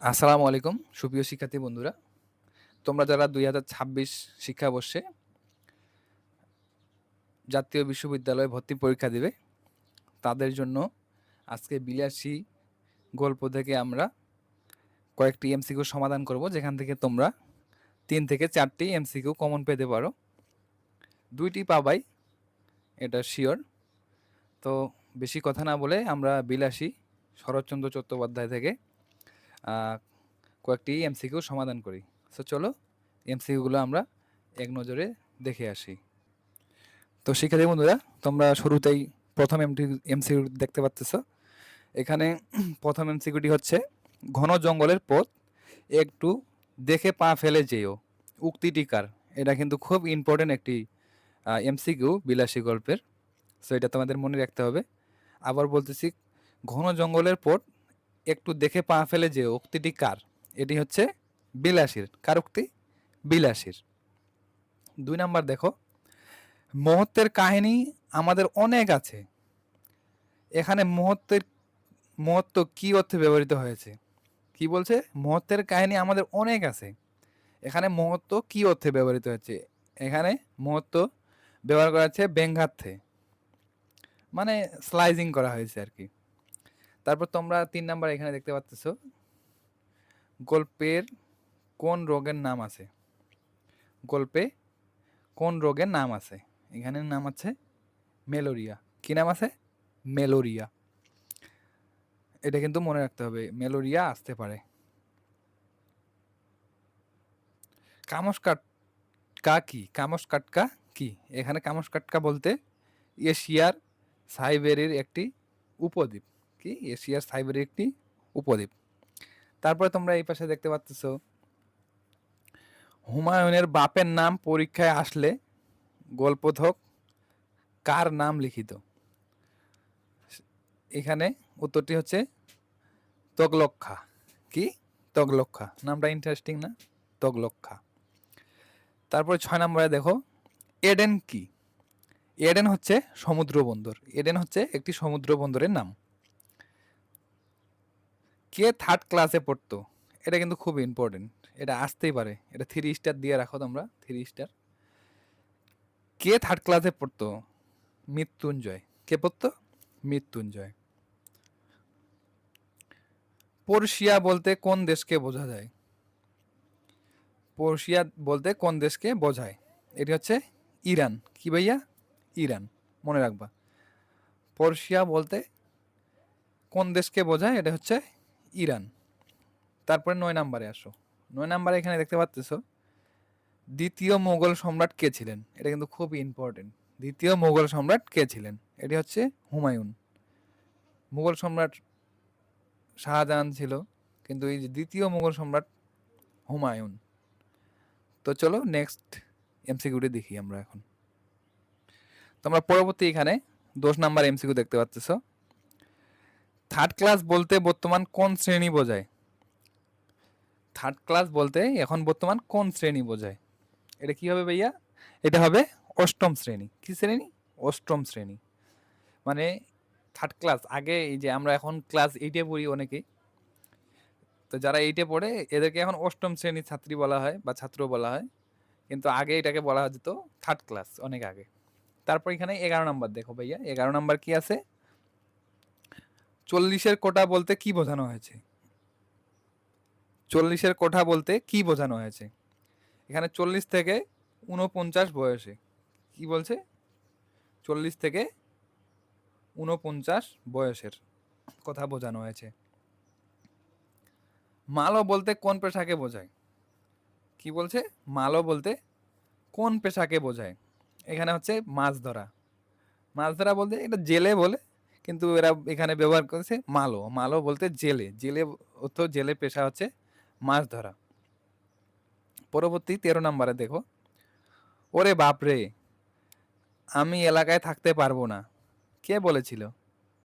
আসসালামু আলাইকুম সুপ্রিয় শিক্ষার্থী বন্ধুরা। তোমরা যারা ২০২৬ শিক্ষাবর্ষে জাতীয় বিশ্ববিদ্যালয়ে ভর্তি পরীক্ষা দিবে, তাদের জন্য আজকে বিলাসী গল্প থেকে আমরা কয়েকটি এমসিকিউ সমাধান করব, যেখান থেকে তোমরা ৩ থেকে ৪টি এমসিকিউ কমন পেতে পারো। ২টি পাবাই, এটা শিওর। তো বেশি কথা না বলে আমরা বিলাসী শরৎচন্দ্র চট্টোপাধ্যায় থেকে কয়েকটি এমসিকিউ সমাধান করি। সো চলো এমসিকিউগুলো আমরা এক নজরে দেখে আসি। তো শিক্ষার্থী বন্ধুরা, তোমরা শুরুতেই প্রথম এমসিকিউ দেখতে পাচ্ছ। এখানে প্রথম এমসিকিউটি হচ্ছে, ঘন জঙ্গলের পথ একটু দেখে পা ফেলে যেও, উক্তিটি কার? এটা কিন্তু খুব ইম্পর্টেন্ট একটি এমসিকিউ বিলাসী গল্পের। সো এটা তোমাদের মনে রাখতে হবে। আবার বলতেছি, ঘন জঙ্গলের পথ একটু দেখে পা ফেলে যেও, উক্তিটি কার? এটি হচ্ছে বিলাসীর। কার উক্তি? বিলাসীর। ২ নাম্বার দেখো, মুহূর্তের কাহিনী আমাদের অনেক আছে। এখানে মুহূর্ত কি অর্থে ব্যবহৃত হয়েছে? কি বলছে? মুহূর্তের কাহিনী আমাদের অনেক আছে। এখানে মুহূর্ত কি অর্থে ব্যবহৃত হয়েছে? এখানে মুহূর্ত ব্যবহার করা হচ্ছে ব্যঙ্গার্থে, মানে স্লাইজিং করা হয়েছে আর কি। তারপর তোমরা ৩ নাম্বার এখানে দেখতে পাচ্ছ, গল্পের কোন রোগের নাম আছে? গল্পে কোন রোগের নাম আছে? এখানে নাম আছে ম্যালেরিয়া। কি নাম আছে? ম্যালেরিয়া। এটা কিন্তু মনে রাখতে হবে, ম্যালেরিয়া আসতে পারে। কামসকাটকা কি? কামসকাটকা কি? এখানে কামসকাটকা বলতে এশিয়ার সাইবেরিয়ার একটি উপদ্বীপ। কি? এশিয়ার সাইবেরিয়ার একটি উপদ্বীপ। তারপরে তোমরা এই পাশে দেখতে পাচ্ছ, হুমায়ুনের বাপের নাম পরীক্ষায় আসলে গল্পথক কার নাম লিখিত? এখানে উত্তরটি হচ্ছে তগলক্ষা। কি? তগলক্ষা। নামটা ইন্টারেস্টিং না? তগলক্ষা। তারপরে ৬ নম্বরে দেখো, এডেন কি? এডেন হচ্ছে সমুদ্র বন্দর। এডেন হচ্ছে একটি সমুদ্র বন্দরের নাম। কে 3rd ক্লাসে পড়তো? এটা কিন্তু খুব ইম্পর্টেন্ট, এটা আসতেই পারে। এটা 3 স্টার দিয়ে রাখো তোমরা, 3 স্টার। কে 3rd ক্লাসে পড়তো? মৃত্যুঞ্জয়। কে পড়তো? মৃত্যুঞ্জয়। পর্ষিয়া বলতে কোন দেশকে বোঝা যায়? পর্ষিয়া বলতে কোন দেশকে বোঝায়? এটি হচ্ছে ইরান। কি ভাইয়া? ইরান। মনে রাখবা, পর্ষিয়া বলতে কোন দেশকে বোঝায়? এটা হচ্ছে ইরান। তারপরে ৯ নাম্বারে আসো। ৯ নাম্বারে এখানে দেখতে পাচ্ছ, দ্বিতীয় মোগল সম্রাট কে ছিলেন? এটা কিন্তু খুব ইম্পর্টেন্ট। দ্বিতীয় মোগল সম্রাট কে ছিলেন? এটি হচ্ছে হুমায়ুন। মুঘল সম্রাট শাহজাহান ছিল, কিন্তু এই যে দ্বিতীয় মুঘল সম্রাট হুমায়ুন। তো চলো নেক্সট এমসিকিউটি দেখি আমরা এখন। তোমরা পরবর্তী এখানে ১০ নাম্বার এমসিকিউ দেখতে পাচ্ছ, 3rd ক্লাস বলতে বর্তমান কোন শ্রেণী বোঝায়? 3rd ক্লাস বলতে এখন বর্তমান কোন শ্রেণী বোঝায়? এটা কি হবে ভাইয়া? এটা হবে অষ্টম শ্রেণী। কি শ্রেণী? অষ্টম শ্রেণী। মানে 3rd ক্লাস, আগে এই যে আমরা এখন ক্লাস 8 এ পড়ি অনেকেই, তো যারা 8 এ পড়ে এদেরকে এখন অষ্টম শ্রেণীর ছাত্রী বলা হয় বা ছাত্র বলা হয়, কিন্তু আগে এটাকে বলা যেত 3rd ক্লাস, অনেক আগে। তারপর এখানে 11 নাম্বার দেখো ভাইয়া, 11 নাম্বার কি আছে? 40-এর কোঠা বলতে কি বোঝানো হয়েছে? 40-এর কোঠা বলতে কি বোঝানো হয়েছে? এখানে 40 থেকে 49 বয়সে। কি বলছে? 40 থেকে 49 বয়সের কথা বোঝানো হয়েছে। মালো বলতে কোন পেশাকে বোঝায়? কি বলছে? মালো বলতে কোন পেশাকে বোঝায়? এখানে হচ্ছে মাছ ধরা। মাছ ধরা বলতে এটা জেলে বলে, কিন্তু এরা এখানে ব্যবহার করেছে মালো। মালো বলতে জেলে। জেলে অর্থ, জেলে পেশা হচ্ছে মাছ ধরা। পরবর্তী 13 নাম্বারে দেখো, ওরে বাপরে, আমি এলাকায় থাকতে পারবো না, কে বলেছিল?